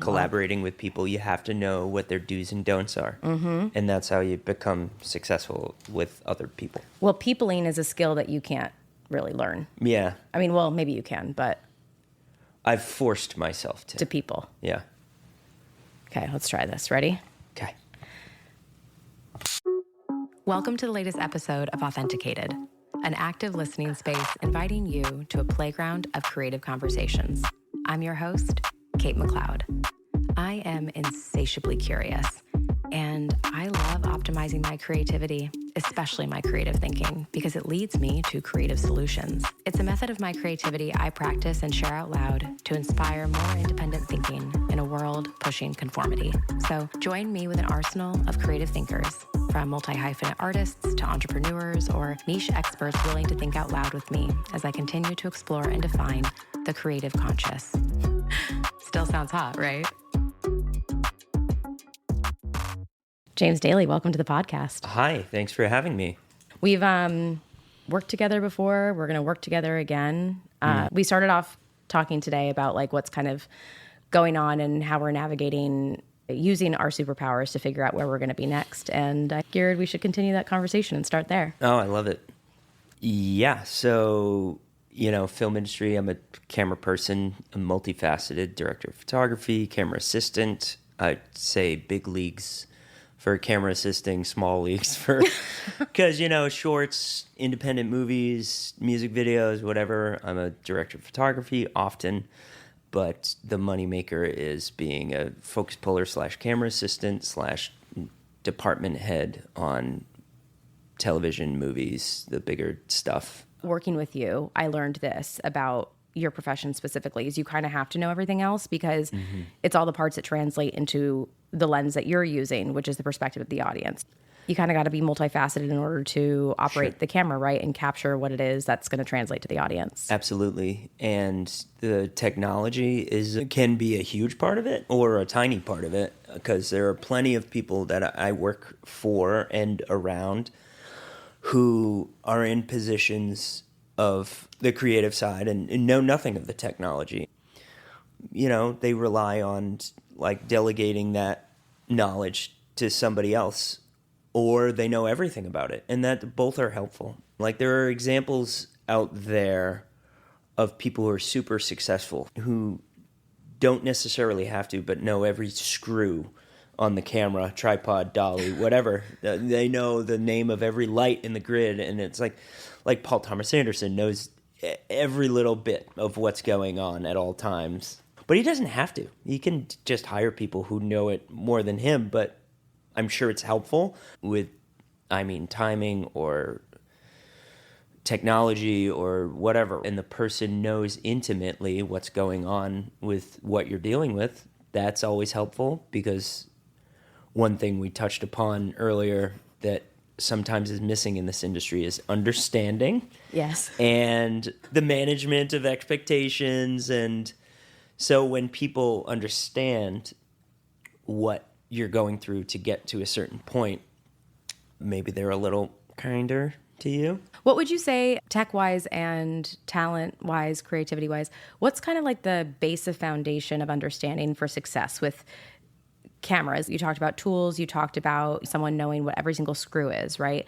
collaborating with people, you have to know what their do's and don'ts are. Mm-hmm. And that's how you become successful with other people. Well, peopling is a skill that you can't really learn. Yeah. I mean, well, maybe you can, but... I've forced myself to. To people. Yeah. Okay, let's try this. Ready? Okay. Welcome to the latest episode of Authenticated, an active listening space inviting you to a playground of creative conversations. I'm your host, Kate McLeod. I am insatiably curious, and I love optimizing my creativity, especially my creative thinking, because it leads me to creative solutions. It's a method of my creativity I practice and share out loud to inspire more independent thinking in a world pushing conformity. So join me with an arsenal of creative thinkers, from multi-hyphenate artists to entrepreneurs or niche experts willing to think out loud with me as I continue to explore and define the creative conscious. Still sounds hot, right? James Daly, welcome to the podcast. Hi, thanks for having me. We've worked together before. We're going to work together again. We started off talking today about like what's kind of going on and how we're navigating using our superpowers to figure out where we're going to be next. And I figured we should continue that conversation and start there. Oh, I love it. Yeah, so, film industry, I'm a camera person, a multifaceted director of photography, camera assistant. I'd say big leagues for camera assisting, small leagues for, because, shorts, independent movies, music videos, whatever. I'm a director of photography often, but the moneymaker is being a focus puller / camera assistant / department head on television, movies, the bigger stuff. Working with you, I learned this about your profession specifically, is you kind of have to know everything else because it's all the parts that translate into the lens that you're using, which is the perspective of the audience. You kind of got to be multifaceted in order to operate the camera, right? And capture what it is that's going to translate to the audience. Absolutely. And the technology can be a huge part of it or a tiny part of it, because there are plenty of people that I work for and around who are in positions of the creative side and know nothing of the technology. They rely on like delegating that knowledge to somebody else, or they know everything about it, and that both are helpful. Like there are examples out there of people who are super successful who don't necessarily have to, but know every screw on the camera, tripod, dolly, whatever. They know the name of every light in the grid, and it's like Paul Thomas Anderson knows every little bit of what's going on at all times. But he doesn't have to. He can just hire people who know it more than him, but I'm sure it's helpful with, timing or technology or whatever, and the person knows intimately what's going on with what you're dealing with. That's always helpful, because one thing we touched upon earlier that sometimes is missing in this industry is understanding. Yes. And the management of expectations. And so when people understand what you're going through to get to a certain point, maybe they're a little kinder to you. What would you say, tech-wise and talent-wise, creativity-wise, what's kind of like the base of foundation of understanding for success with cameras? You talked about tools, you talked about someone knowing what every single screw is, right?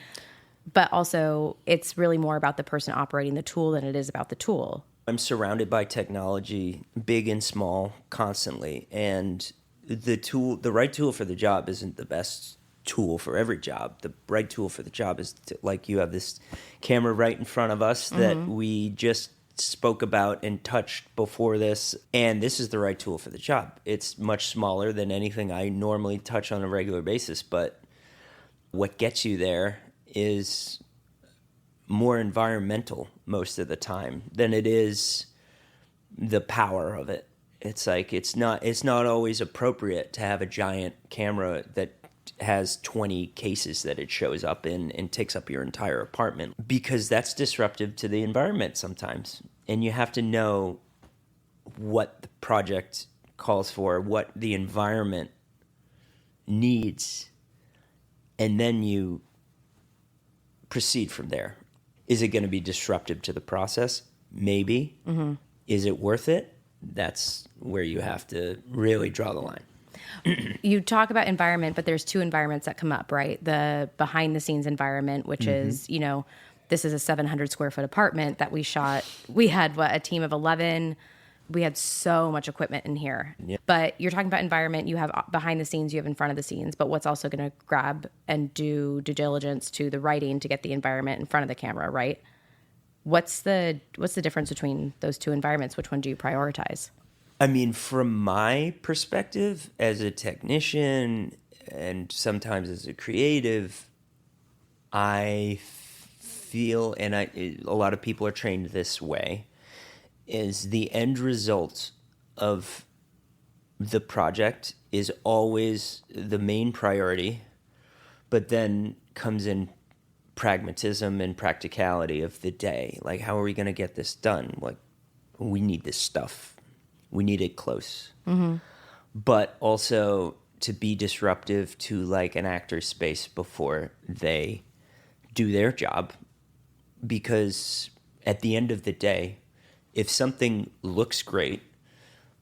But also, it's really more about the person operating the tool than it is about the tool. I'm surrounded by technology, big and small, constantly, and the right tool for the job isn't the best tool for every job. The right tool for the job is like you have this camera right in front of us that we just spoke about and touched before this, and this is the right tool for the job. It's much smaller than anything I normally touch on a regular basis, but what gets you there is more environmental most of the time than it is the power of it. It's like it's not always appropriate to have a giant camera that has 20 cases that it shows up in and takes up your entire apartment, because that's disruptive to the environment sometimes. And you have to know what the project calls for, what the environment needs, and then you proceed from there. Is it going to be disruptive to the process? Maybe. Mm-hmm. Is it worth it? that's where you have to really draw the line. You talk about environment, but there's two environments that come up, right? The behind the scenes environment, which is, this is a 700 square foot apartment that we shot. We had a team of 11. We had so much equipment in here. Yeah. But you're talking about environment. You have behind the scenes, you have in front of the scenes, but what's also going to grab and do due diligence to the writing to get the environment in front of the camera, right? What's the difference between those two environments? Which one do you prioritize? I mean, from my perspective as a technician and sometimes as a creative, I feel, and a lot of people are trained this way, is the end result of the project is always the main priority, but then comes in pragmatism and practicality of the day. Like, how are we going to get this done? Like, we need this stuff. We need it close. Mm-hmm. But also to be disruptive to like an actor's space before they do their job. Because at the end of the day, if something looks great,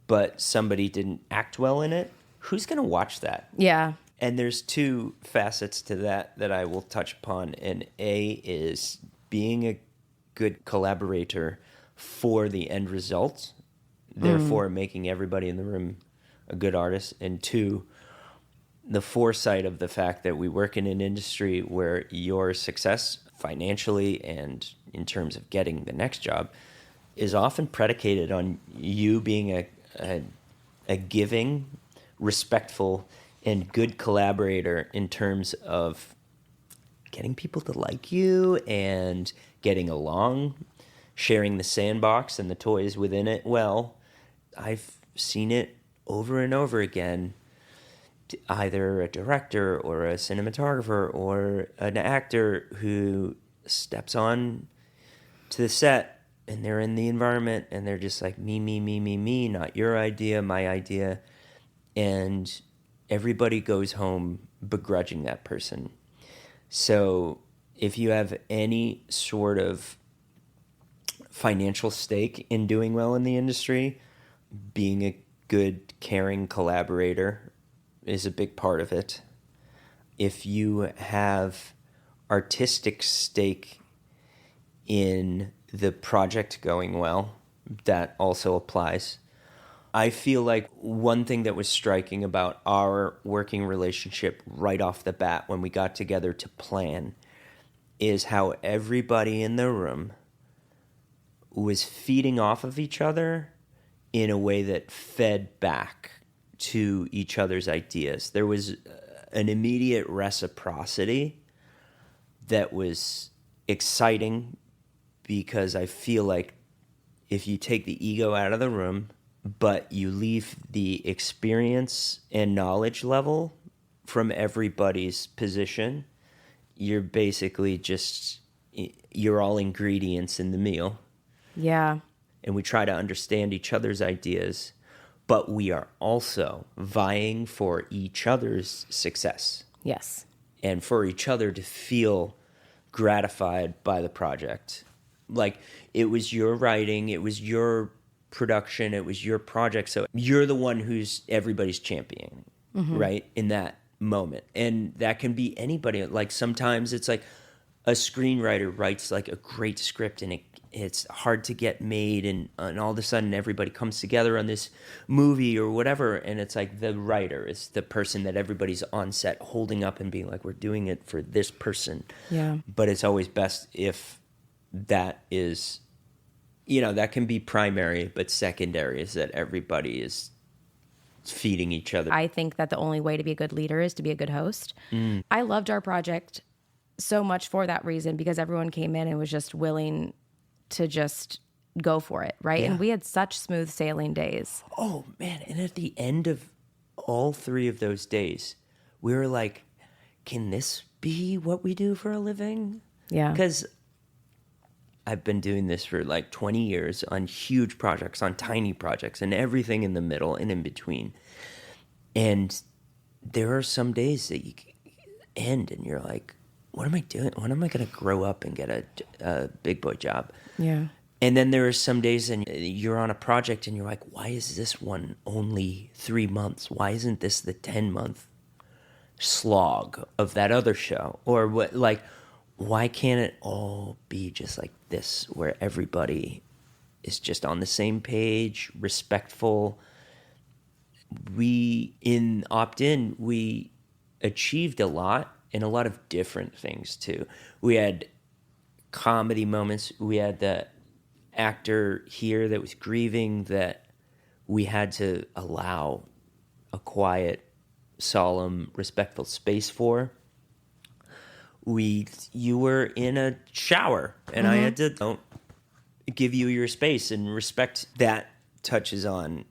but somebody didn't act well in it, who's going to watch that? Yeah. And there's two facets to that I will touch upon. And A is being a good collaborator for the end result, therefore making everybody in the room a good artist. And two, the foresight of the fact that we work in an industry where your success financially and in terms of getting the next job is often predicated on you being a giving, respectful, and good collaborator in terms of getting people to like you and getting along, sharing the sandbox and the toys within it. Well, I've seen it over and over again. Either a director or a cinematographer or an actor who steps on to the set and they're in the environment and they're just like me, not your idea, my idea. And everybody goes home begrudging that person. So if you have any sort of financial stake in doing well in the industry, being a good, caring collaborator is a big part of it. If you have artistic stake in the project going well, that also applies. I feel like one thing that was striking about our working relationship right off the bat when we got together to plan is how everybody in the room was feeding off of each other in a way that fed back to each other's ideas. There was an immediate reciprocity that was exciting because I feel like if you take the ego out of the room, but you leave the experience and knowledge level from everybody's position, you're basically you're all ingredients in the meal. Yeah. And we try to understand each other's ideas, but we are also vying for each other's success. Yes. And for each other to feel gratified by the project. Like, it was your writing, it was your production, it was your project, so you're the one who's everybody's championing, right, in that moment. And that can be anybody. Like, sometimes it's like a screenwriter writes like a great script and it's hard to get made, and all of a sudden everybody comes together on this movie or whatever, and it's like the writer is the person that everybody's on set holding up and being like, we're doing it for this person. Yeah. But it's always best if that is, that can be primary, but secondary is that everybody is feeding each other. I think that the only way to be a good leader is to be a good host. I loved our project so much for that reason, because everyone came in and was just willing to just go for it, right? Yeah. And we had such smooth sailing days. Oh, man. And at the end of all 3 of those days, we were like, can this be what we do for a living? Yeah. Because I've been doing this for like 20 years on huge projects, on tiny projects, and everything in the middle and in between. And there are some days that you end and you're like, what am I doing? When am I going to grow up and get a big boy job? Yeah. And then there are some days and you're on a project and you're like, why is this one only 3 months? Why isn't this the 10-month slog of that other show? Or what, like, why can't it all be just like this, where everybody is just on the same page, respectful? In Opt-in, we achieved a lot, and a lot of different things too. We had comedy moments. We had the actor here that was grieving that we had to allow a quiet, solemn, respectful space for. You were in a shower, and I had to give you your space and respect. That touches on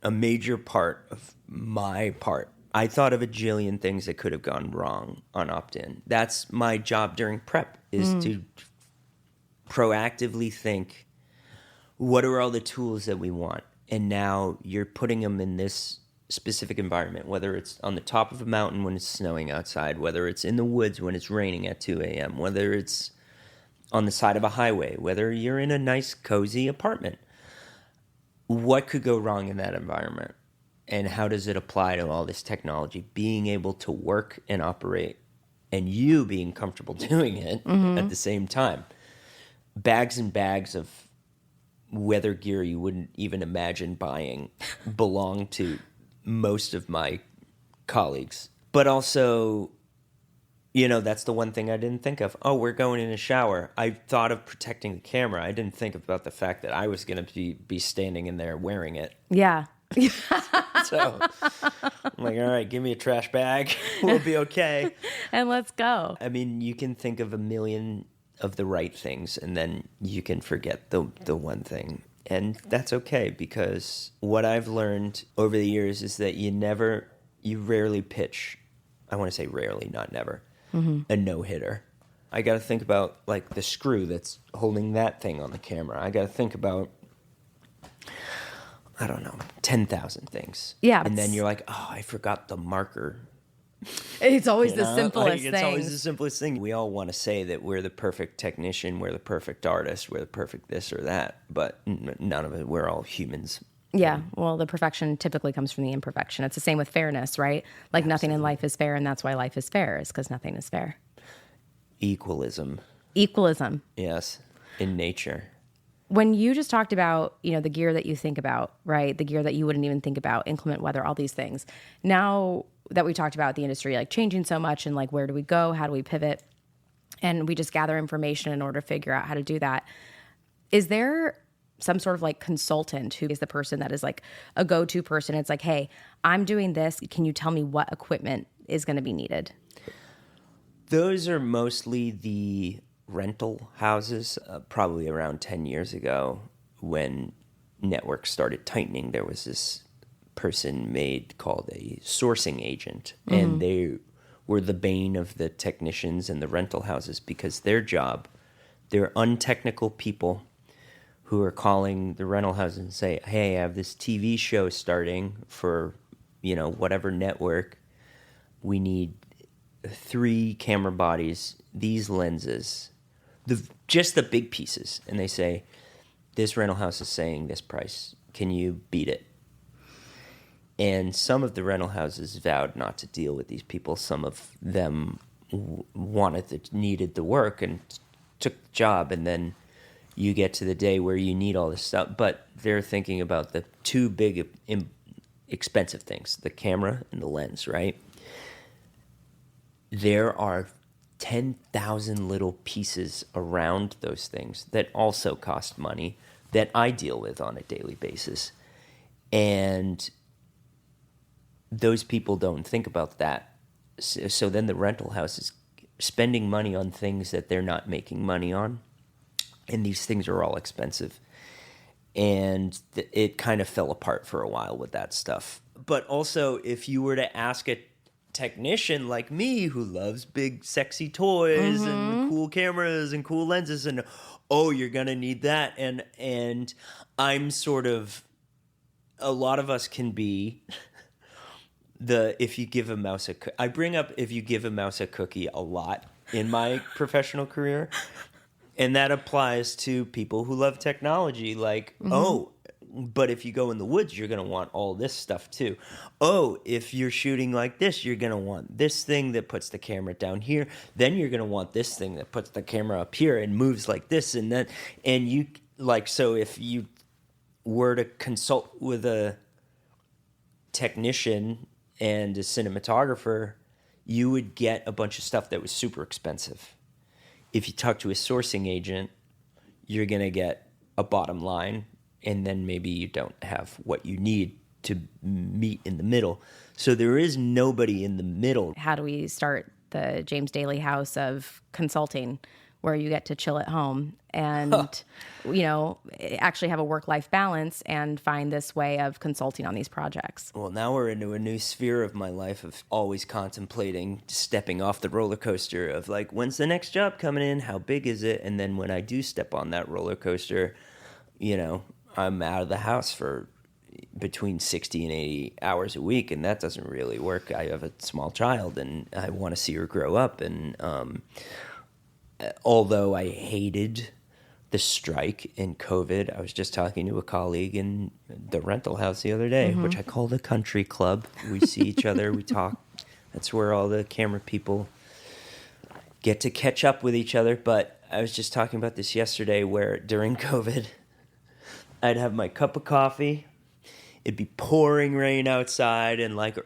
a major part of my part. I thought of a jillion things that could have gone wrong on Opt-in. That's my job during prep, is to proactively think, what are all the tools that we want? And now you're putting them in this specific environment, whether it's on the top of a mountain when it's snowing outside, whether it's in the woods when it's raining at 2 a.m., whether it's on the side of a highway, whether you're in a nice, cozy apartment. What could go wrong in that environment? And how does it apply to all this technology? Being able to work and operate, and you being comfortable doing it at the same time. Bags and bags of weather gear you wouldn't even imagine buying belong to most of my colleagues. But also, that's the one thing I didn't think of. Oh, we're going in a shower. I thought of protecting the camera. I didn't think about the fact that I was going to be standing in there wearing it. Yeah. So I'm like, all right, give me a trash bag. We'll be okay. And let's go. I mean, you can think of a million of the right things, and then you can forget the one thing. And that's okay, because what I've learned over the years is that you rarely pitch, I want to say rarely, not never, a no-hitter. I got to think about, like, the screw that's holding that thing on the camera. I got to think about, I don't know, 10,000 things. Yeah. And then you're like, oh, I forgot the marker. It's always the simplest thing. It's always the simplest thing. We all want to say that we're the perfect technician, we're the perfect artist, we're the perfect this or that, but none of it. We're all humans. Yeah, well, the perfection typically comes from the imperfection. It's the same with fairness, right? Like, nothing in life is fair, and that's why life is fair, is because nothing is fair. Equalism. Yes, in nature. When you just talked about, the gear that you think about, right? The gear that you wouldn't even think about, inclement weather, all these things. Now that we talked about the industry, like, changing so much, and like, where do we go? How do we pivot? And we just gather information in order to figure out how to do that. Is there some sort of like consultant who is the person that is like a go-to person? It's like, hey, I'm doing this. Can you tell me what equipment is going to be needed? Those are mostly the rental houses. Probably around 10 years ago, when networks started tightening, there was this person called a sourcing agent, and they were the bane of the technicians and the rental houses, because their job, they're untechnical people who are calling the rental houses and say, hey, I have this TV show starting for, whatever network. We need 3 camera bodies, these lenses, just the big pieces. And they say, this rental house is saying this price. Can you beat it? And some of the rental houses vowed not to deal with these people. Some of them needed the work and took the job. And then you get to the day where you need all this stuff. But they're thinking about the 2 big, expensive things, the camera and the lens, right? There are 10,000 little pieces around those things that also cost money that I deal with on a daily basis. And those people don't think about that. So then the rental house is spending money on things that they're not making money on. And these things are all expensive. And it kind of fell apart for a while with that stuff. But also, if you were to ask a technician like me who loves big, sexy toys and cool cameras and cool lenses, and, oh, you're going to need that. And I'm sort of, a lot of us can be if you give a mouse I bring up if you give a mouse a cookie a lot in my professional career, And that applies to people who love technology. Like, oh, but if you go in the woods, you're going to want all this stuff too. Oh, if you're shooting like this, you're going to want this thing that puts the camera down here. Then you're going to want this thing that puts the camera up here and moves like this and that. And you, like, so if you were to consult with a technician and a cinematographer, you would get a bunch of stuff that was super expensive. If you talk to a sourcing agent, you're going to get a bottom line, and then maybe you don't have what you need to meet in the middle. So there is nobody in the middle. How do we start the James Daly house of consulting, where you get to chill at home and, actually have a work-life balance and find this way of consulting on these projects? Well, now we're into a new sphere of my life of always contemplating stepping off the roller coaster of like, when's the next job coming in? How big is it? And then when I do step on that roller coaster, I'm out of the house for between 60 and 80 hours a week, and that doesn't really work. I have a small child, and I want to see her grow up, and although I hated the strike in COVID, I was just talking to a colleague in the rental house the other day, which I call the country club. We see each other, we talk. That's where all the camera people get to catch up with each other. But I was just talking about this yesterday, where during COVID, I'd have my cup of coffee. It'd be pouring rain outside, and like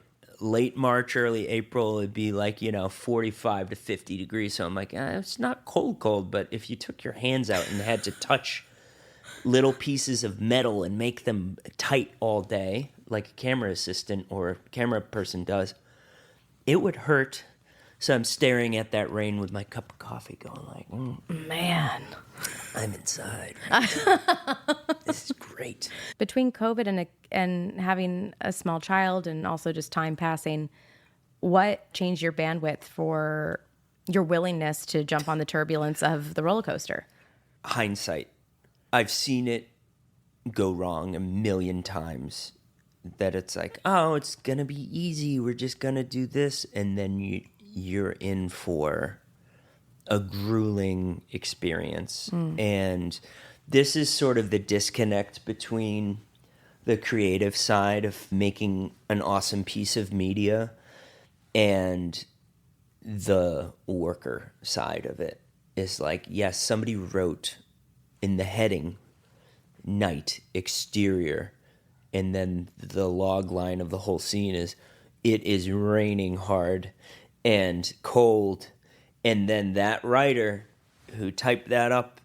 late March, early April, it'd be like, 45 to 50 degrees. So I'm like, it's not cold, but if you took your hands out and had to touch little pieces of metal and make them tight all day, like a camera assistant or a camera person does, it would hurt. So I'm staring at that rain with my cup of coffee going like, Man. I'm inside. This is great. Between COVID and having a small child and also just time passing, what changed your bandwidth for your willingness to jump on the turbulence of the roller coaster? Hindsight. I've seen it go wrong a million times, that it's like, oh, it's going to be easy. We're just going to do this. And then you're in for a grueling experience. And this is sort of the disconnect between the creative side of making an awesome piece of media and the worker side of it. Is like, yes, somebody wrote in the heading, night, exterior, and then the log line of the whole scene is, it is raining hard and cold. And then that writer who typed that up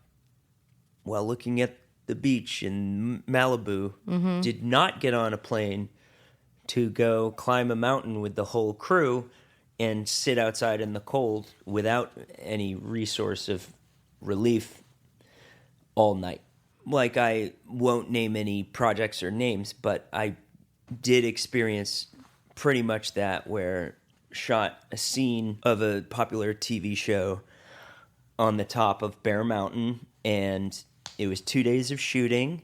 while looking at the beach in Malibu did not get on a plane to go climb a mountain with the whole crew and sit outside in the cold without any resource of relief all night. Like, I won't name any projects or names, but I did experience pretty much that, where shot a scene of a popular TV show on the top of Bear Mountain, and it was 2 days of shooting,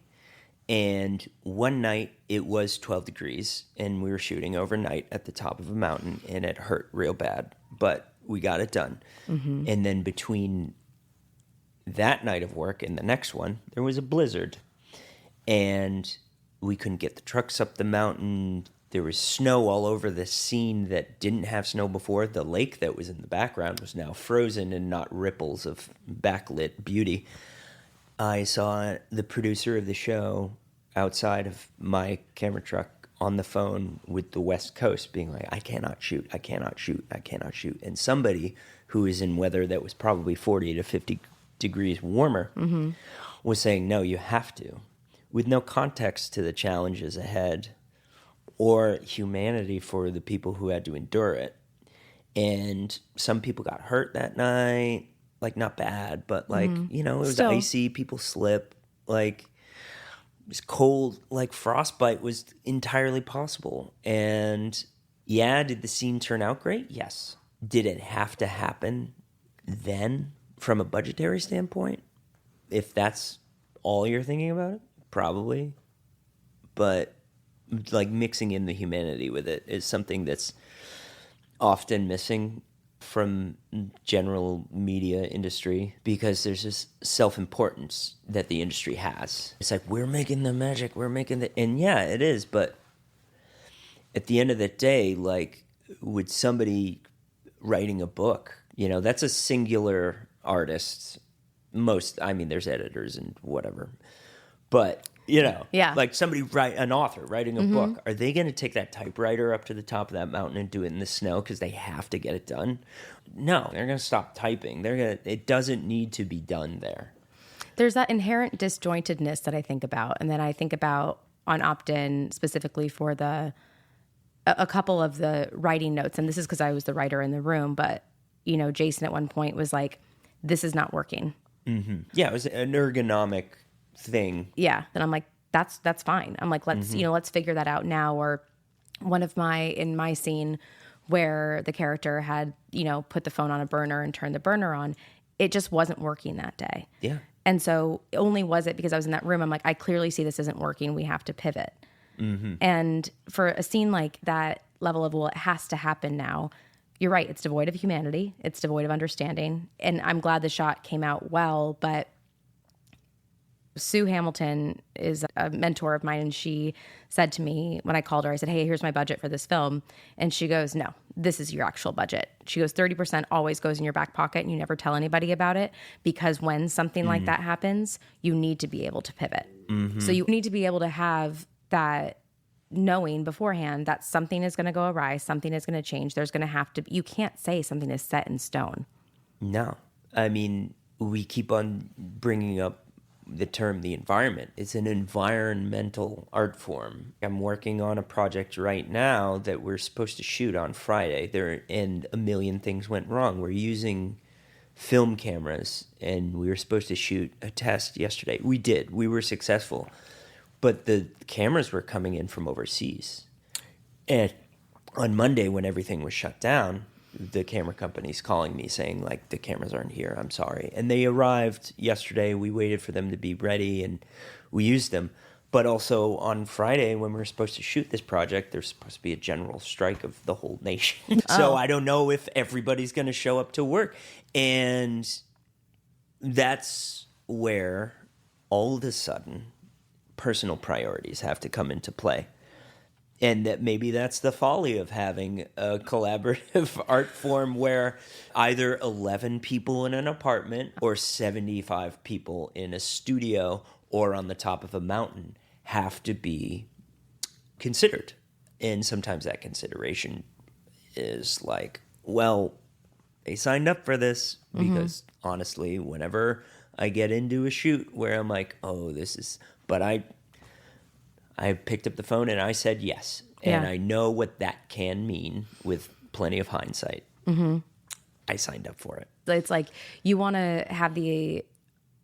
and one night it was 12 degrees, and we were shooting overnight at the top of a mountain, and it hurt real bad, but we got it done. And then between that night of work and the next one, there was a blizzard, and we couldn't get the trucks up the mountain. There was snow all over the scene that didn't have snow before. The lake that was in the background was now frozen and not ripples of backlit beauty. I saw the producer of the show outside of my camera truck on the phone with the West Coast being like, I cannot shoot. And somebody who is in weather that was probably 40 to 50 degrees warmer was saying, no, you have to, with no context to the challenges ahead or humanity for the people who had to endure it. And some people got hurt that night, like not bad, but like, it was Still icy, people slip, like it was cold, like frostbite was entirely possible. And yeah, did the scene turn out great? Yes. Did it have to happen then from a budgetary standpoint? If that's all you're thinking about it, probably. But like mixing in the humanity with it is something that's often missing from general media industry because there's this self-importance that the industry has. It's like, we're making the magic, and yeah, it is, but at the end of the day, like, with somebody writing a book, that's a singular artist. There's editors and whatever, but Yeah. like an author writing a book, are they going to take that typewriter up to the top of that mountain and do it in the snow because they have to get it done? No, they're going to stop typing. It doesn't need to be done there. There's that inherent disjointedness that I think about, and then I think about on opt-in specifically for a couple of the writing notes, and this is because I was the writer in the room, but Jason at one point was like, "This is not working." Mm-hmm. Yeah, it was an ergonomic thing. Yeah, then I'm like, that's fine. I'm like, let's figure that out now. Or in my scene where the character had put the phone on a burner and turned the burner on, it just wasn't working that day. Yeah, and so only was it because I was in that room. I'm like, I clearly see this isn't working. We have to pivot. Mm-hmm. And for a scene like that level of, well, it has to happen now. You're right. It's devoid of humanity. It's devoid of understanding. And I'm glad the shot came out well, but Sue Hamilton is a mentor of mine, and she said to me when I called her, I said, "Hey, here's my budget for this film." And she goes, "No, this is your actual budget." She goes, 30% always goes in your back pocket and you never tell anybody about it, because when something like that happens, you need to be able to pivot. Mm-hmm. So you need to be able to have that knowing beforehand that something is going to go awry, something is going to change. There's going to have to be, you can't say something is set in stone. No. We keep on bringing up the term the environment. It's an environmental art form. I'm working on a project right now that we're supposed to shoot on Friday and a million things went wrong. We're using film cameras and we were supposed to shoot a test yesterday. We were successful, but the cameras were coming in from overseas. And on Monday, when everything was shut down, the camera company's calling me saying, like, the cameras aren't here, I'm sorry. And they arrived yesterday. We waited for them to be ready and we used them. But also on Friday, when we were supposed to shoot this project, there's supposed to be a general strike of the whole nation. So I don't know if everybody's going to show up to work. And that's where all of a sudden personal priorities have to come into play. And that maybe that's the folly of having a collaborative art form where either 11 people in an apartment or 75 people in a studio or on the top of a mountain have to be considered. And sometimes that consideration is like, well, they signed up for this, because honestly, whenever I get into a shoot where I'm like, oh, but I picked up the phone and I said yes. And I know what that can mean with plenty of hindsight. Mm-hmm. I signed up for it. It's like you want to have the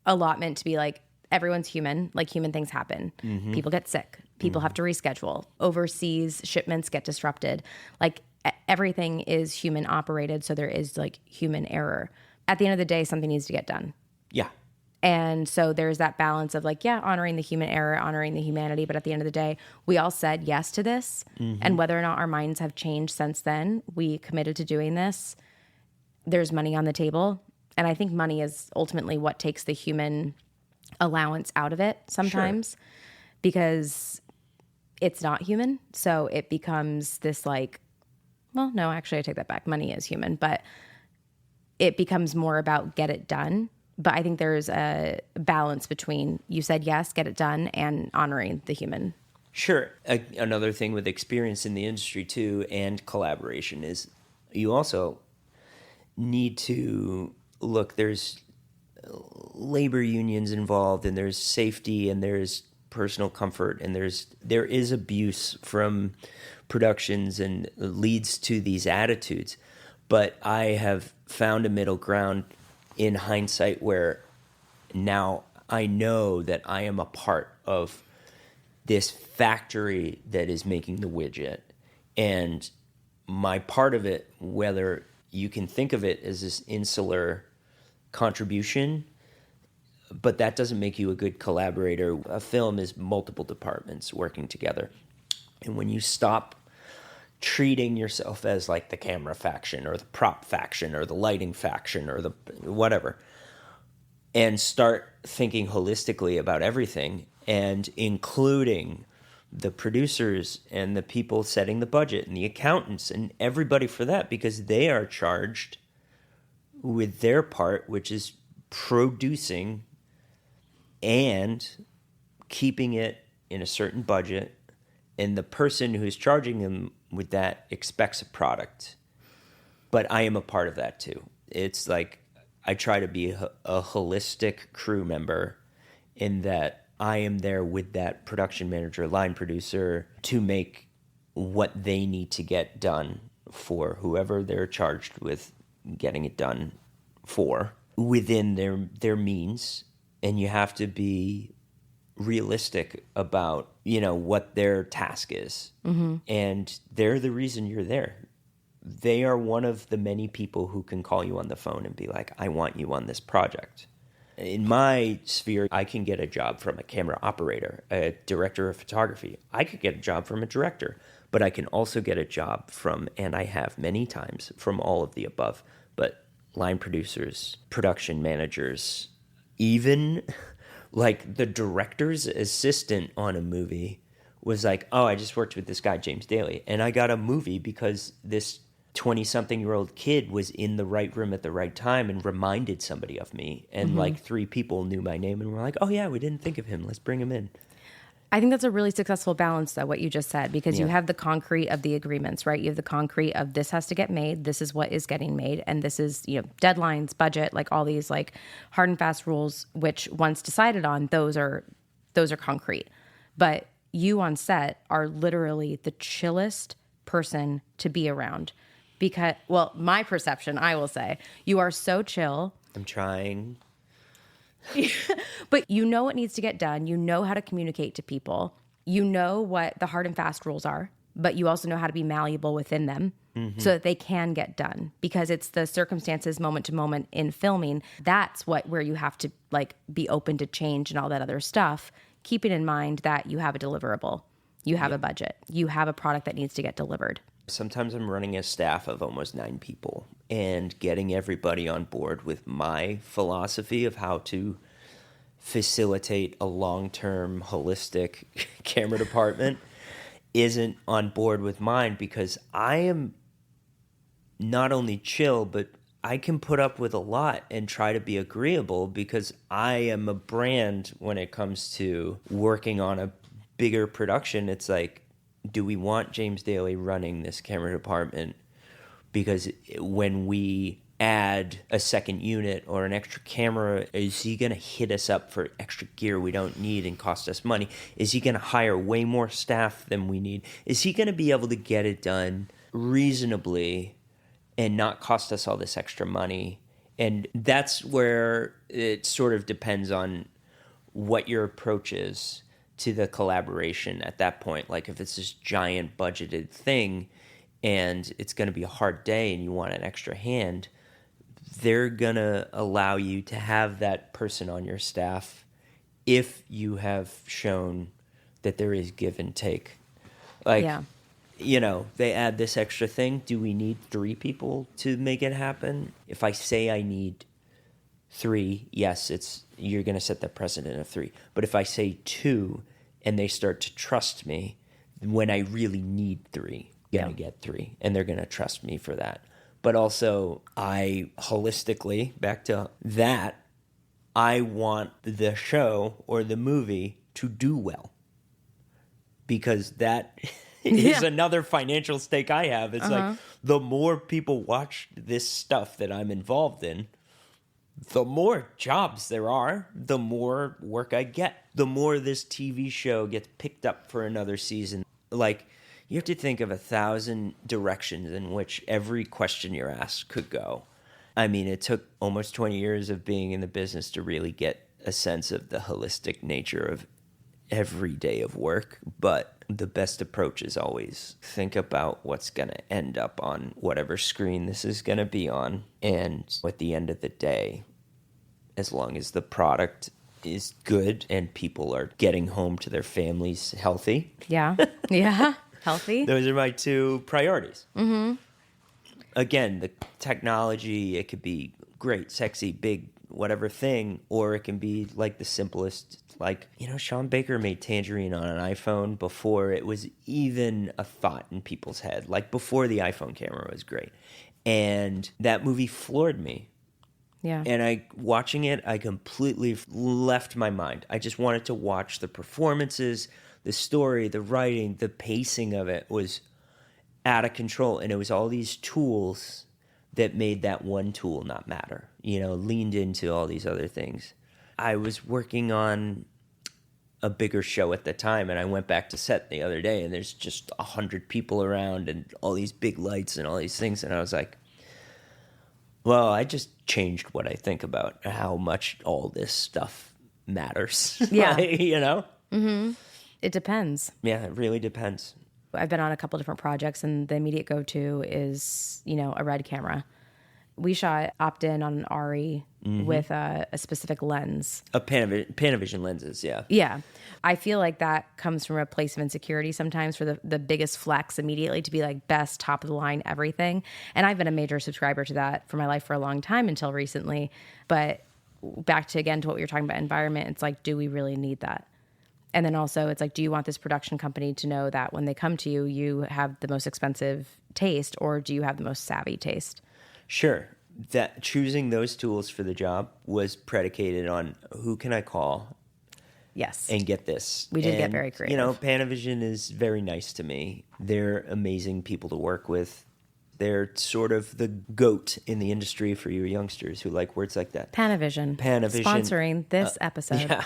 allotment to be like, everyone's human, like human things happen. Mm-hmm. People get sick. People have to reschedule. Overseas shipments get disrupted. Like everything is human operated. So there is like human error. At the end of the day, something needs to get done. Yeah. And so there's that balance of like, honoring the human error, honoring the humanity. But at the end of the day, we all said yes to this. Mm-hmm. And whether or not our minds have changed since then, we committed to doing this. There's money on the table. And I think money is ultimately what takes the human allowance out of it sometimes, because it's not human. So it becomes this like, well, no, actually I take that back. Money is human, but it becomes more about get it done. But I think there's a balance between you said yes, get it done, and honoring the human. Sure. Another thing with experience in the industry too, and collaboration, is you also need to look, there's labor unions involved, and there's safety, and there's personal comfort, and there is abuse from productions and leads to these attitudes. But I have found a middle ground in hindsight where now I know that I am a part of this factory that is making the widget, and my part of it, whether you can think of it as this insular contribution, but that doesn't make you a good collaborator. A film is multiple departments working together. And when you stop treating yourself as like the camera faction or the prop faction or the lighting faction or the whatever, and start thinking holistically about everything, and including the producers and the people setting the budget and the accountants and everybody for that, because they are charged with their part, which is producing and keeping it in a certain budget. And the person who's charging them with that expects a product. But I am a part of that too. It's like I try to be a holistic crew member in that I am there with that production manager, line producer, to make what they need to get done for whoever they're charged with getting it done for within their means. And you have to be realistic about, what their task is. Mm-hmm. And they're the reason you're there. They are one of the many people who can call you on the phone and be like, I want you on this project. In my sphere, I can get a job from a camera operator, a director of photography. I could get a job from a director, but I can also get a job from, and I have many times, from all of the above, but line producers, production managers, even like the director's assistant on a movie was like, oh, I just worked with this guy, James Daly, and I got a movie because this 20-something-year-old kid was in the right room at the right time and reminded somebody of me. And like 3 people knew my name and were like, oh yeah, we didn't think of him. Let's bring him in. I think that's a really successful balance, though, what you just said, because you have the concrete of the agreements, right? You have the concrete of this has to get made, this is what is getting made, and this is, deadlines, budget, like all these like hard and fast rules, which once decided on, those are concrete. But you on set are literally the chillest person to be around. Because, well, my perception, I will say, you are so chill. I'm trying. But you know what needs to get done. You know how to communicate to people. You know what the hard and fast rules are, but you also know how to be malleable within them so that they can get done. Because it's the circumstances moment to moment in filming. That's where you have to like be open to change and all that other stuff, keeping in mind that you have a deliverable. You have a budget. You have a product that needs to get delivered. Sometimes I'm running a staff of almost 9 people and getting everybody on board with my philosophy of how to facilitate a long-term holistic camera department isn't on board with mine, because I am not only chill, but I can put up with a lot and try to be agreeable, because I am a brand when it comes to working on a bigger production. It's like, do we want James Daly running this camera department? Because when we add a second unit or an extra camera, is he going to hit us up for extra gear we don't need and cost us money? Is he going to hire way more staff than we need? Is he going to be able to get it done reasonably and not cost us all this extra money? And that's where it sort of depends on what your approach is to the collaboration at that point. Like if it's this giant budgeted thing and it's going to be a hard day and you want an extra hand, they're going to allow you to have that person on your staff if you have shown that there is give and take. Like, they add this extra thing. Do we need 3 people to make it happen? If I say I need 3, yes, you're going to set the precedent of 3. But if I say 2 and they start to trust me, when I really need 3, I'm going to get 3, and they're going to trust me for that. But also, I holistically, back to that, I want the show or the movie to do well, because that is another financial stake I have. It's like the more people watch this stuff that I'm involved in, the more jobs there are, the more work I get, the more this TV show gets picked up for another season. Like, you have to think of 1,000 directions in which every question you're asked could go. I mean, it took almost 20 years of being in the business to really get a sense of the holistic nature of every day of work. But the best approach is always think about what's going to end up on whatever screen this is going to be on. And at the end of the day, as long as the product is good and people are getting home to their families healthy. Yeah. Healthy. Those are my two priorities. Mm-hmm. Again, the technology, it could be great, sexy, big, whatever thing, or it can be like the simplest, like, Sean Baker made Tangerine on an iPhone before it was even a thought in people's head, like before the iPhone camera was great. And that movie floored me. Yeah. And watching it, I completely left my mind. I just wanted to watch the performances, the story, the writing, the pacing of it was out of control. And it was all these tools that made that one tool not matter, leaned into all these other things. I was working on a bigger show at the time, and I went back to set the other day, and there's just 100 people around and all these big lights and all these things. And I was like, well, I just changed what I think about how much all this stuff matters. Yeah. Mm-hmm. It depends. Yeah, it really depends. I've been on a couple different projects, and the immediate go-to is, a red camera. We shot opt-in on an RE with a specific lens. A Panavision lenses, yeah. Yeah. I feel like that comes from a place of insecurity sometimes for the biggest flex immediately to be like best, top of the line, everything. And I've been a major subscriber to that for my life for a long time until recently. But back to, again, to what we were talking about, environment, it's like, do we really need that? And then also it's like, do you want this production company to know that when they come to you, you have the most expensive taste, or do you have the most savvy taste? Sure. That choosing those tools for the job was predicated on who can I call? Yes. And get this. We did get very creative. Panavision is very nice to me. They're amazing people to work with. They're sort of the GOAT in the industry for you youngsters who like words like that. Panavision. Sponsoring this episode. Yeah.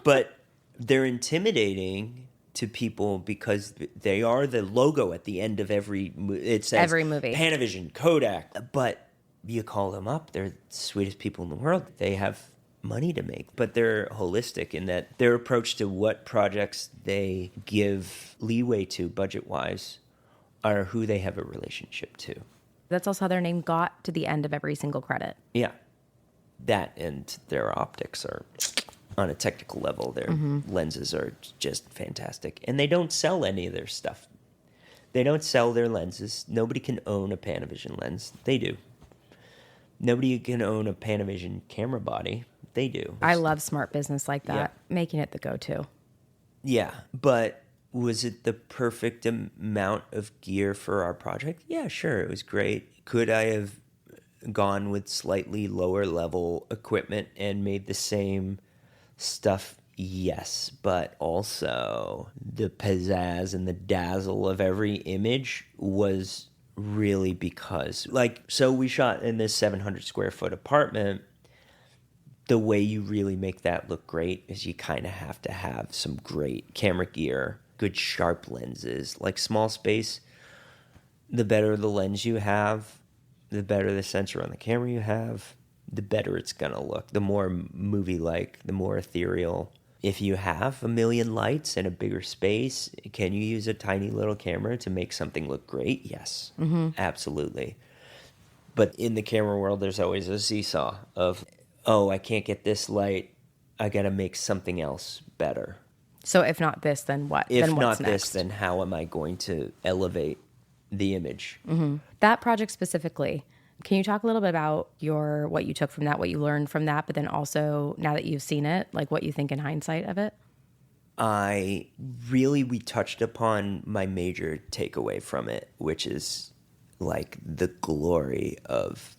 But they're intimidating to people because they are the logo at the end of every it says every movie. Panavision, Kodak. But you call them up, they're the sweetest people in the world. They have money to make, but they're holistic in that their approach to what projects they give leeway to budget-wise are who they have a relationship to. That's also how their name got to the end of every single credit. Yeah. That and their optics are, on a technical level, their lenses are just fantastic. And they don't sell any of their stuff. They don't sell their lenses. Nobody can own a Panavision lens. They do. Nobody can own a Panavision camera body. They do. I love smart business like that, making it the go-to. Yeah, but was it the perfect amount of gear for our project? Yeah, sure, it was great. Could I have gone with slightly lower level equipment and made the same stuff? Yes, but also the pizzazz and the dazzle of every image was really because, so we shot in this 700 square foot apartment. The way you really make that look great is you kind of have to have some great camera gear, good sharp lenses. Like small space, the better the lens you have, the better the sensor on the camera you have, the better it's going to look. The more movie-like, the more ethereal. If you have a million lights and a bigger space, can you use a tiny little camera to make something look great? Yes, absolutely. But in the camera world, there's always a seesaw of, oh, I can't get this light, I got to make something else better. So if not this, then what? If then what's not next? this, then how am I going to elevate the image? That project specifically, can you talk a little bit about what you took from that, what you learned from that, but then also now that you've seen it, like what you think in hindsight of it? We touched upon my major takeaway from it, which is like the glory of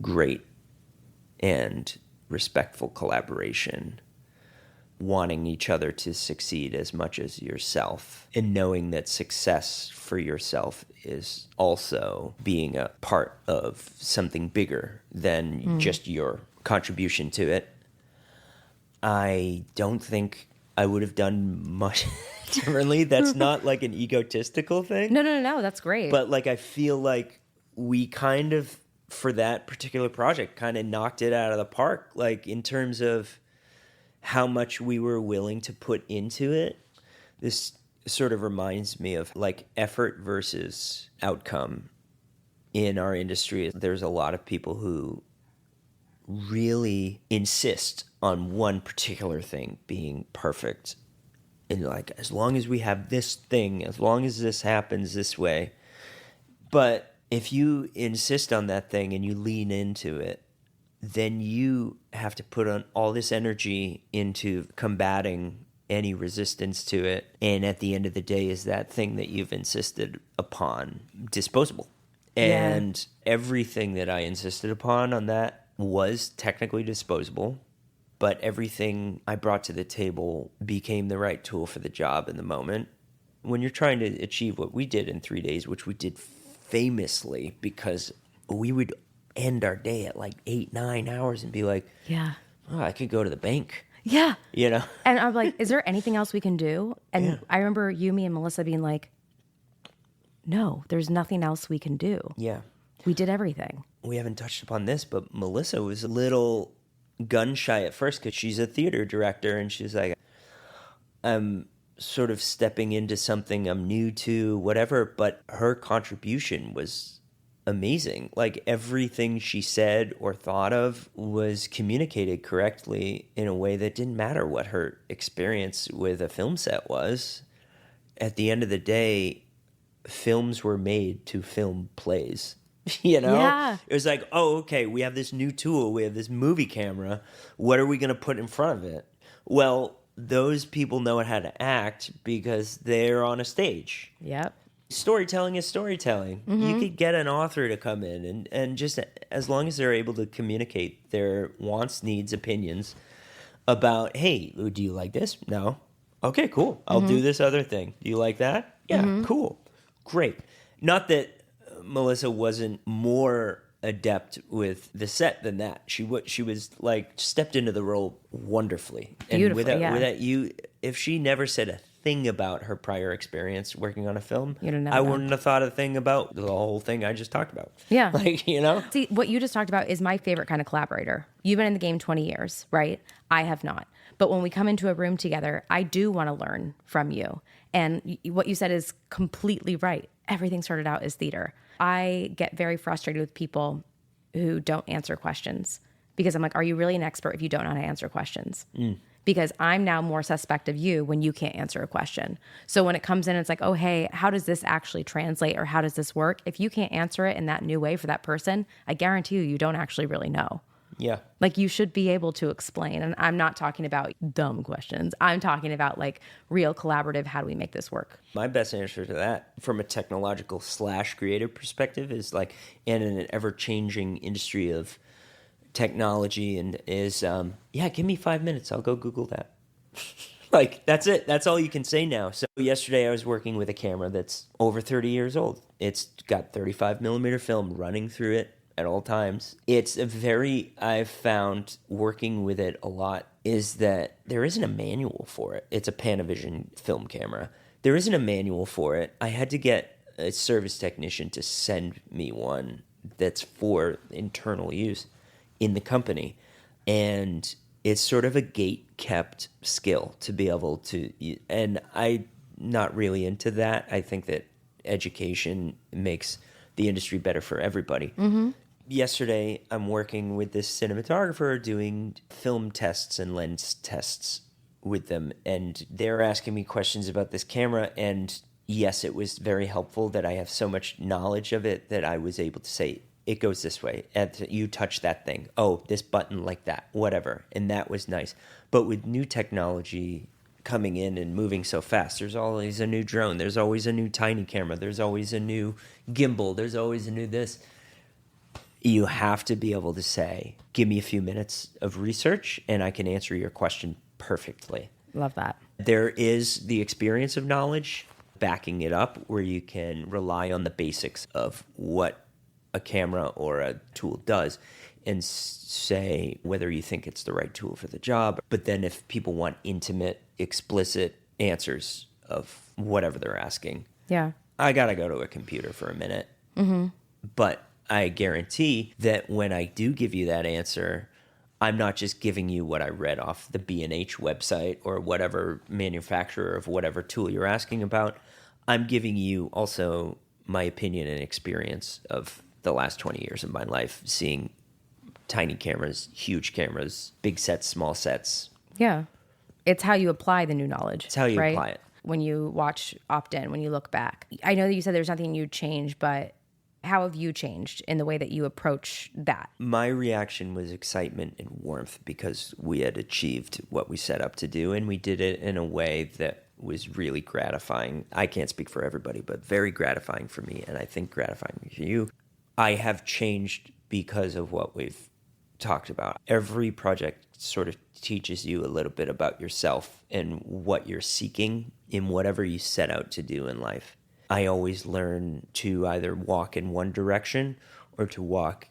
great and respectful collaboration, wanting each other to succeed as much as yourself, and knowing that success for yourself is also being a part of something bigger than just your contribution to it. I don't think I would have done much differently. That's not like an egotistical thing. No, that's great. But like I feel like we kind of, for that particular project, kind of knocked it out of the park, like in terms of how much we were willing to put into it. This sort of reminds me of like effort versus outcome in our industry. There's a lot of people who really insist on one particular thing being perfect And like, as long as we have this thing, as long as this happens this way. But if you insist on that thing and you lean into it, then you have to put on all this energy into combating any resistance to it. And at the end of the day, is that thing that you've insisted upon disposable? And everything that I insisted upon on that was technically disposable. But everything I brought to the table became the right tool for the job in the moment. When you're trying to achieve what we did in 3 days, which we did famously because we would end our day at like 8-9 hours and be like, oh, I could go to the bank. Yeah. You know? And I'm like, is there anything else we can do? And I remember you, me, and Melissa being like, no, there's nothing else we can do. Yeah. We did everything. We haven't touched upon this, but Melissa was a little gun shy at first because she's a theater director, and she's like, I'm sort of stepping into something I'm new to, whatever, but her contribution was amazing. Like, everything she said or thought of was communicated correctly in a way that didn't matter what her experience with a film set was. At the end of the day, films were made to film plays. You know? Yeah. It was like, oh, okay, we have this new tool. We have this movie camera. What are we going to put in front of it? Well, those people know how to act because they're on a stage. Yep. Storytelling is storytelling. Mm-hmm. You could get an author to come in and just as long as they're able to communicate their wants, needs, opinions about, hey, do you like this? No. Okay, cool. I'll do this other thing. Do you like that? Yeah, cool. Great. Not that Melissa wasn't more adept with the set than that. She was like stepped into the role wonderfully. Beautifully, and without you, if she never said a thing about her prior experience working on a film, I wouldn't have thought a thing about the whole thing I just talked about. Yeah. Like, you know? See, what you just talked about is my favorite kind of collaborator. You've been in the game 20 years, right? I have not. But when we come into a room together, I do want to learn from you. And what you said is completely right. Everything started out as theater. I get very frustrated with people who don't answer questions because I'm like, are you really an expert if you don't know how to answer questions? Because I'm now more suspect of you when you can't answer a question. So when it comes in, it's like, oh, hey, how does this actually translate or how does this work? If you can't answer it in that new way for that person, I guarantee you don't actually really know. Yeah. Like, you should be able to explain. And I'm not talking about dumb questions. I'm talking about like real collaborative, how do we make this work? My best answer to that from a technological / creative perspective is like, in an ever-changing industry of technology and is, give me 5 minutes. I'll go Google that. Like, that's it. That's all you can say now. So yesterday I was working with a camera that's over 30 years old. It's got 35 millimeter film running through it at all times. I've found working with it a lot is that there isn't a manual for it. It's a Panavision film camera. There isn't a manual for it. I had to get a service technician to send me one that's for internal use in the company. And it's sort of a gate-kept skill to be able to, and I'm not really into that. I think that education makes the industry better for everybody. Mm-hmm. Yesterday, I'm working with this cinematographer doing film tests and lens tests with them, and they're asking me questions about this camera, and yes, it was very helpful that I have so much knowledge of it that I was able to say, it goes this way, you touch that thing, oh, this button like that, whatever, and that was nice. But with new technology coming in and moving so fast, there's always a new drone, there's always a new tiny camera, there's always a new gimbal, there's always a new this. You have to be able to say, give me a few minutes of research and I can answer your question perfectly. Love that. There is the experience of knowledge backing it up where you can rely on the basics of what a camera or a tool does and say whether you think it's the right tool for the job. But then if people want intimate, explicit answers of whatever they're asking, I got to go to a computer for a minute. Mm-hmm. But I guarantee that when I do give you that answer, I'm not just giving you what I read off the B&H website or whatever manufacturer of whatever tool you're asking about. I'm giving you also my opinion and experience of the last 20 years of my life, seeing tiny cameras, huge cameras, big sets, small sets. Yeah. It's how you apply the new knowledge. It's how you right? apply it. When you watch Opt-in, when you look back. I know that you said there's nothing you'd change, but how have you changed in the way that you approach that? My reaction was excitement and warmth because we had achieved what we set up to do, and we did it in a way that was really gratifying. I can't speak for everybody, but very gratifying for me, and I think gratifying for you. I have changed because of what we've talked about. Every project sort of teaches you a little bit about yourself and what you're seeking in whatever you set out to do in life. I always learn to either walk in one direction or to walk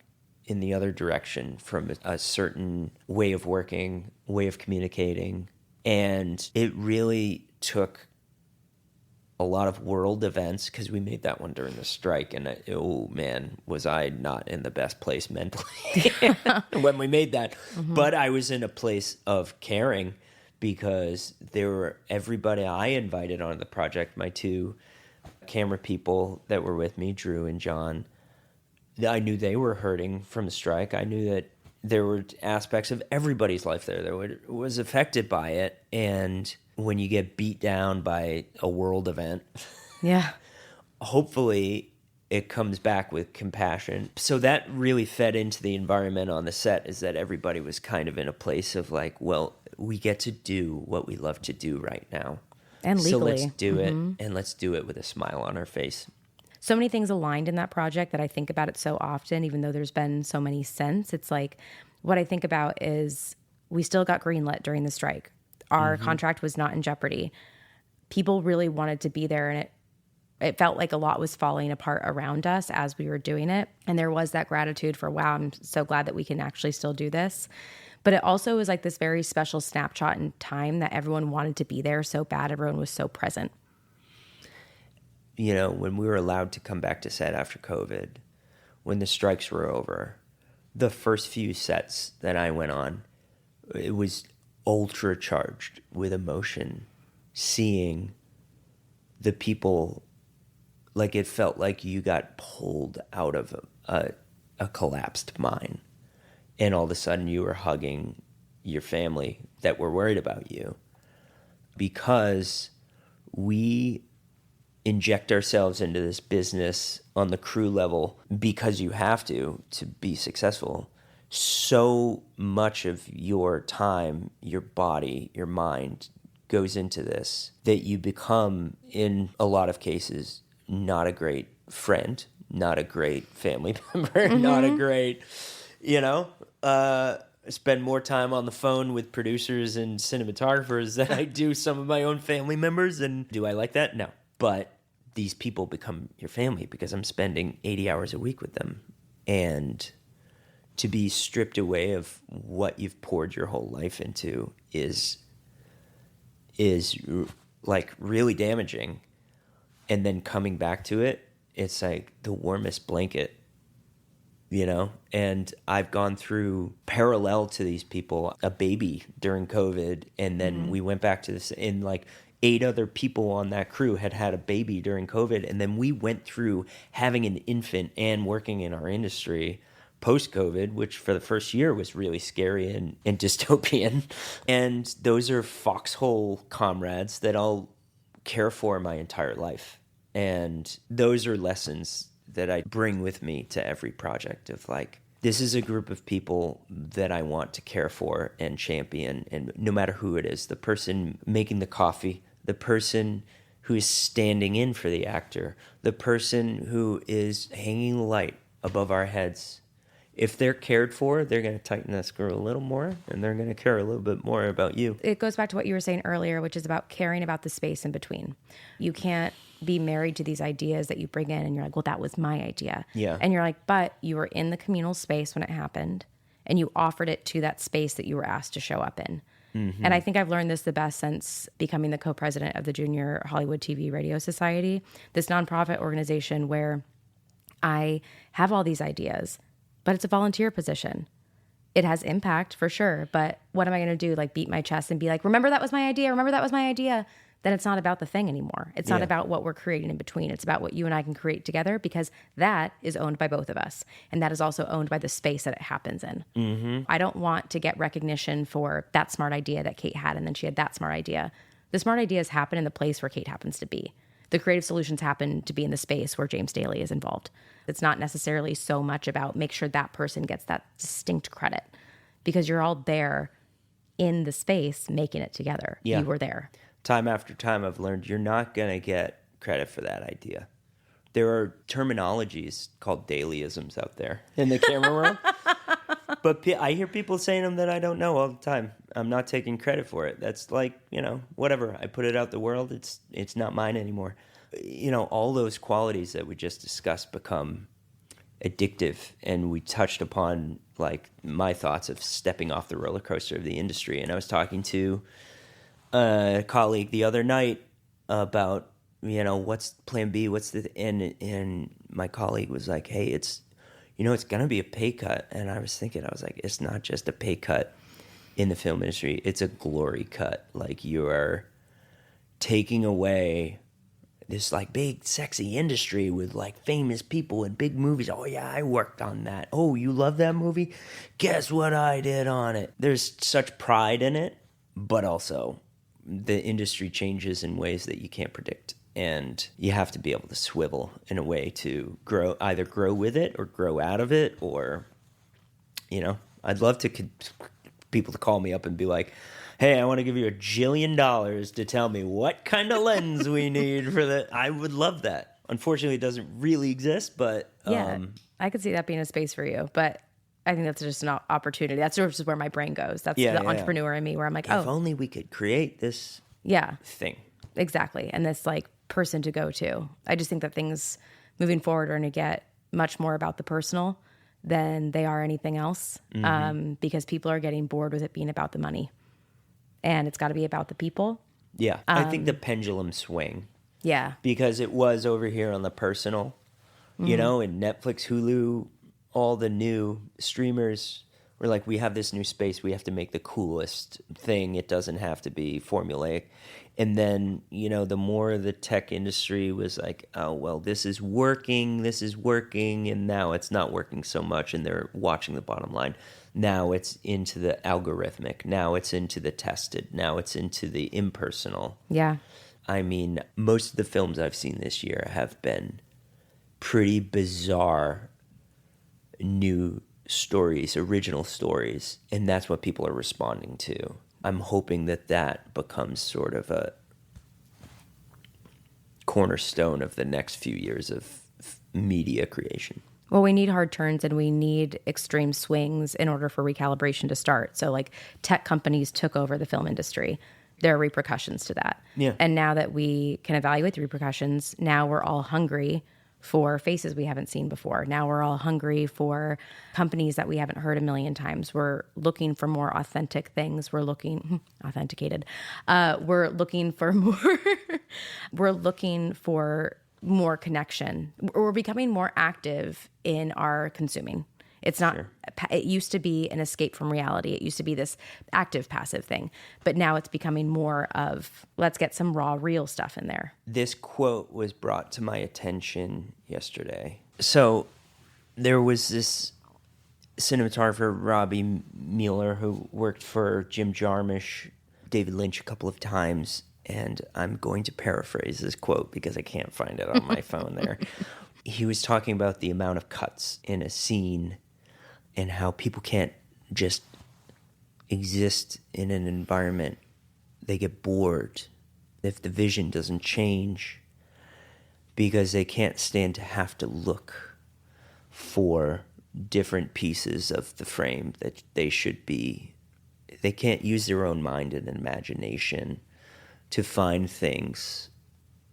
in the other direction from a certain way of working, way of communicating. And it really took a lot of world events, because we made that one during the strike, and oh man, was I not in the best place mentally when we made that. Mm-hmm. But I was in a place of caring because there were everybody I invited on the project, my two camera people that were with me, Drew and John. I knew they were hurting from the strike. I knew that there were aspects of everybody's life there that was affected by it. And when you get beat down by a world event, yeah, hopefully it comes back with compassion. So that really fed into the environment on the set, is that everybody was kind of in a place of like, well, we get to do what we love to do right now. And legally. So let's do it, and let's do it with a smile on our face. So many things aligned in that project that I think about it so often, even though there's been so many since. It's like, what I think about is we still got greenlit during the strike. Our contract was not in jeopardy. People really wanted to be there, and it felt like a lot was falling apart around us as we were doing it. And there was that gratitude for, wow, I'm so glad that we can actually still do this. But it also was like this very special snapshot in time that everyone wanted to be there so bad. Everyone was so present. You know, when we were allowed to come back to set after COVID, when the strikes were over, the first few sets that I went on, it was ultra charged with emotion, seeing the people, like it felt like you got pulled out of a collapsed mine, and all of a sudden you were hugging your family that were worried about you, because we inject ourselves into this business on the crew level because you have to be successful. So much of your time, your body, your mind goes into this that you become, in a lot of cases, not a great friend, not a great family member, not a great, spend more time on the phone with producers and cinematographers than I do some of my own family members. And do I like that? No. But these people become your family because I'm spending 80 hours a week with them. And to be stripped away of what you've poured your whole life into is like really damaging. And then coming back to it, it's like the warmest blanket, And I've gone through, parallel to these people, a baby during COVID. And then we went back to this, and like 8 other people on that crew had a baby during COVID. And then we went through having an infant and working in our industry post-COVID, which for the first year was really scary and dystopian. And those are foxhole comrades that I'll care for my entire life. And those are lessons that I bring with me to every project of like, this is a group of people that I want to care for and champion. And no matter who it is, the person making the coffee, the person who is standing in for the actor, the person who is hanging the light above our heads, if they're cared for, they're going to tighten that screw a little more, and they're going to care a little bit more about you. It goes back to what you were saying earlier, which is about caring about the space in between. You can't be married to these ideas that you bring in and you're like, well, that was my idea. Yeah. And you're like, but you were in the communal space when it happened, and you offered it to that space that you were asked to show up in. Mm-hmm. And I think I've learned this the best since becoming the co-president of the Junior Hollywood TV Radio Society, this nonprofit organization where I have all these ideas, but it's a volunteer position. It has impact for sure, but what am I going to do? Like beat my chest and be like, remember that was my idea. Remember that was my idea. then it's not about the thing anymore. It's not about what we're creating in between. It's about what you and I can create together, because that is owned by both of us. And that is also owned by the space that it happens in. Mm-hmm. I don't want to get recognition for that smart idea that Kate had, and then she had that smart idea. The smart ideas happen in the place where Kate happens to be. The creative solutions happen to be in the space where James Daly is involved. It's not necessarily so much about make sure that person gets that distinct credit, because you're all there in the space making it together. Yeah. You were there. Time after time, I've learned you're not going to get credit for that idea. There are terminologies called Dalyisms out there in the camera world. But I hear people saying them that I don't know all the time. I'm not taking credit for it. That's like, whatever. I put it out the world. It's not mine anymore. All those qualities that we just discussed become addictive. And we touched upon, like, my thoughts of stepping off the roller coaster of the industry. And I was talking to a colleague the other night about, what's plan B, and my colleague was like, hey, it's going to be a pay cut. And I was like, it's not just a pay cut in the film industry. It's a glory cut. Like, you are taking away this, like, big, sexy industry with, like, famous people and big movies. Oh, yeah, I worked on that. Oh, you love that movie? Guess what I did on it? There's such pride in it, but also the industry changes in ways that you can't predict. And you have to be able to swivel in a way to either grow with it or grow out of it. Or, I'd love people to call me up and be like, hey, I want to give you $1 jillion to tell me what kind of lens we need for that. I would love that. Unfortunately, it doesn't really exist, but... Yeah, I could see that being a space for you, but I think that's just an opportunity. That's just where my brain goes. That's the entrepreneur in me, where I'm like, if only we could create this thing. Exactly. And this, like, person to go to. I just think that things moving forward are going to get much more about the personal than they are anything else, because people are getting bored with it being about the money. And it's got to be about the people. Yeah. I think the pendulum swing. Yeah. Because it was over here on the personal, in Netflix, Hulu, all the new streamers were like, we have this new space. We have to make the coolest thing. It doesn't have to be formulaic. And then, the more the tech industry was like, oh, well, this is working. And now it's not working so much. And they're watching the bottom line. Now it's into the algorithmic. Now it's into the tested. Now it's into the impersonal. Yeah. I mean, most of the films I've seen this year have been pretty bizarre new stories, original stories. And that's what people are responding to. I'm hoping that becomes sort of a cornerstone of the next few years of media creation. Well, we need hard turns and we need extreme swings in order for recalibration to start. So, like, tech companies took over the film industry. There are repercussions to that. Yeah. And now that we can evaluate the repercussions, now we're all hungry for faces we haven't seen before. Now we're all hungry for companies that we haven't heard a million times. We're looking for more authentic things. We're looking authenticated. We're looking for more. We're looking for more connection. We're becoming more active in our consuming. It's not, Sure. It used to be an escape from reality. It used to be this active, passive thing. But now it's becoming more of, let's get some raw, real stuff in there. This quote was brought to my attention yesterday. So there was this cinematographer, Robbie Mueller, who worked for Jim Jarmusch, David Lynch a couple of times. And I'm going to paraphrase this quote because I can't find it on my phone there. He was talking about the amount of cuts in a scene and how people can't just exist in an environment. They get bored if the vision doesn't change because they can't stand to have to look for different pieces of the frame that they should be. They can't use their own mind and imagination to find things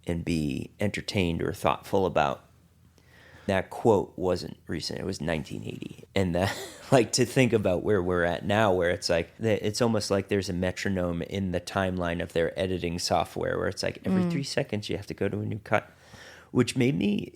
and be entertained or thoughtful about. That quote wasn't recent. It was 1980. And that, like, to think about where we're at now, where it's like, it's almost like there's a metronome in the timeline of their editing software where it's like every 3 seconds you have to go to a new cut, which made me,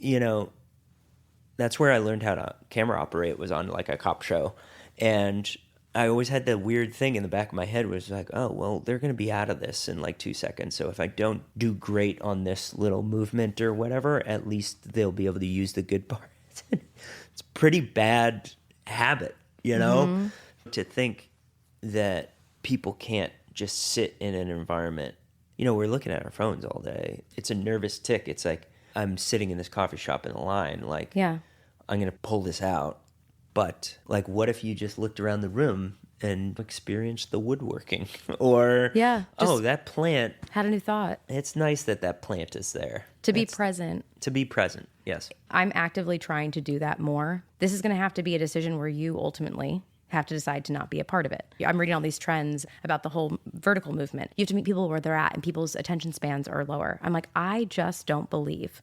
that's where I learned how to camera operate, was on like a cop show. And I always had the weird thing in the back of my head was like, oh, well, they're going to be out of this in like 2 seconds. So if I don't do great on this little movement or whatever, at least they'll be able to use the good parts. It's a pretty bad habit, you know, to think that people can't just sit in an environment. You know, we're looking at our phones all day. It's a nervous tick. It's like I'm sitting in this coffee shop in a line, like, I'm going to pull this out. But, like, what if you just looked around the room and experienced the woodworking? Or, that plant. Had a new thought. It's nice that plant is there. Be present. To be present, yes. I'm actively trying to do that more. This is going to have to be a decision where you ultimately have to decide to not be a part of it. I'm reading all these trends about the whole vertical movement. You have to meet people where they're at, and people's attention spans are lower. I'm like, I just don't believe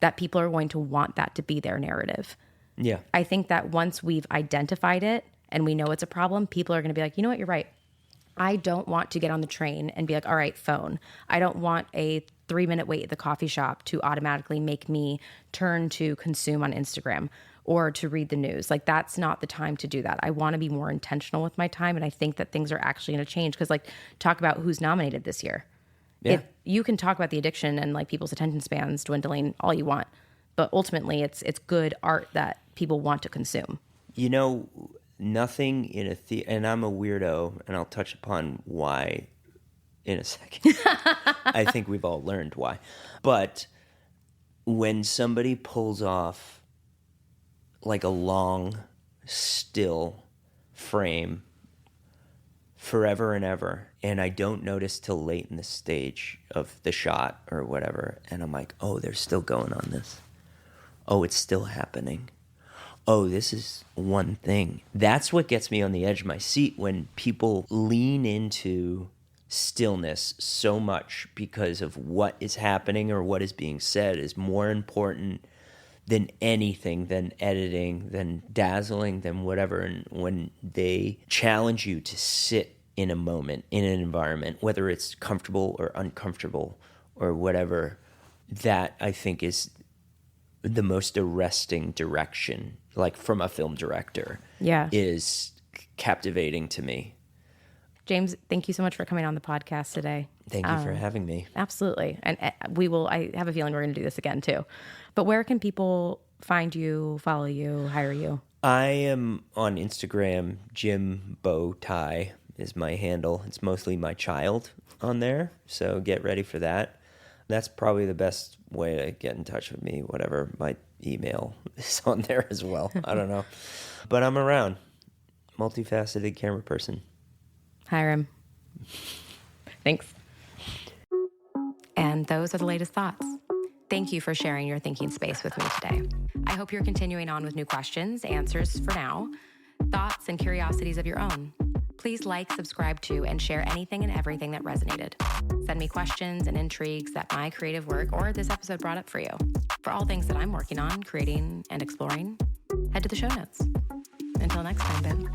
that people are going to want that to be their narrative. Yeah. I think that once we've identified it and we know it's a problem, people are going to be like, you know what, you're right. I don't want to get on the train and be like, all right, phone. I don't want a 3-minute wait at the coffee shop to automatically make me turn to consume on Instagram or to read the news. Like, that's not the time to do that. I want to be more intentional with my time. And I think that things are actually going to change because, like, talk about who's nominated this year. Yeah. You can talk about the addiction and like people's attention spans dwindling all you want. But ultimately, it's good art that people want to consume. You know, nothing in a theater, and I'm a weirdo, and I'll touch upon why in a second. I think we've all learned why. But when somebody pulls off like a long, still frame forever and ever, and I don't notice till late in the stage of the shot or whatever, and I'm like, oh, they're still going on this. Oh, it's still happening. Oh, this is one thing. That's what gets me on the edge of my seat when people lean into stillness so much because of what is happening or what is being said is more important than anything, than editing, than dazzling, than whatever. And when they challenge you to sit in a moment, in an environment, whether it's comfortable or uncomfortable or whatever, that I think is the most arresting direction, like from a film director, is captivating to me. James, thank you so much for coming on the podcast today. Thank you for having me. Absolutely. And I have a feeling we're going to do this again too. But where can people find you, follow you, hire you? I am on Instagram. Jim Bowtie is my handle. It's mostly my child on there, so get ready for that. That's probably the best way to get in touch with me, whatever. My email is on there as well. I don't know. But I'm around. Multifaceted camera person. Hire him. Thanks. And those are the latest thoughts. Thank you for sharing your thinking space with me today. I hope you're continuing on with new questions, answers for now, thoughts, and curiosities of your own. Please like, subscribe to, and share anything and everything that resonated. Send me questions and intrigues that my creative work or this episode brought up for you. For all things that I'm working on, creating, and exploring, head to the show notes. Until next time, babe.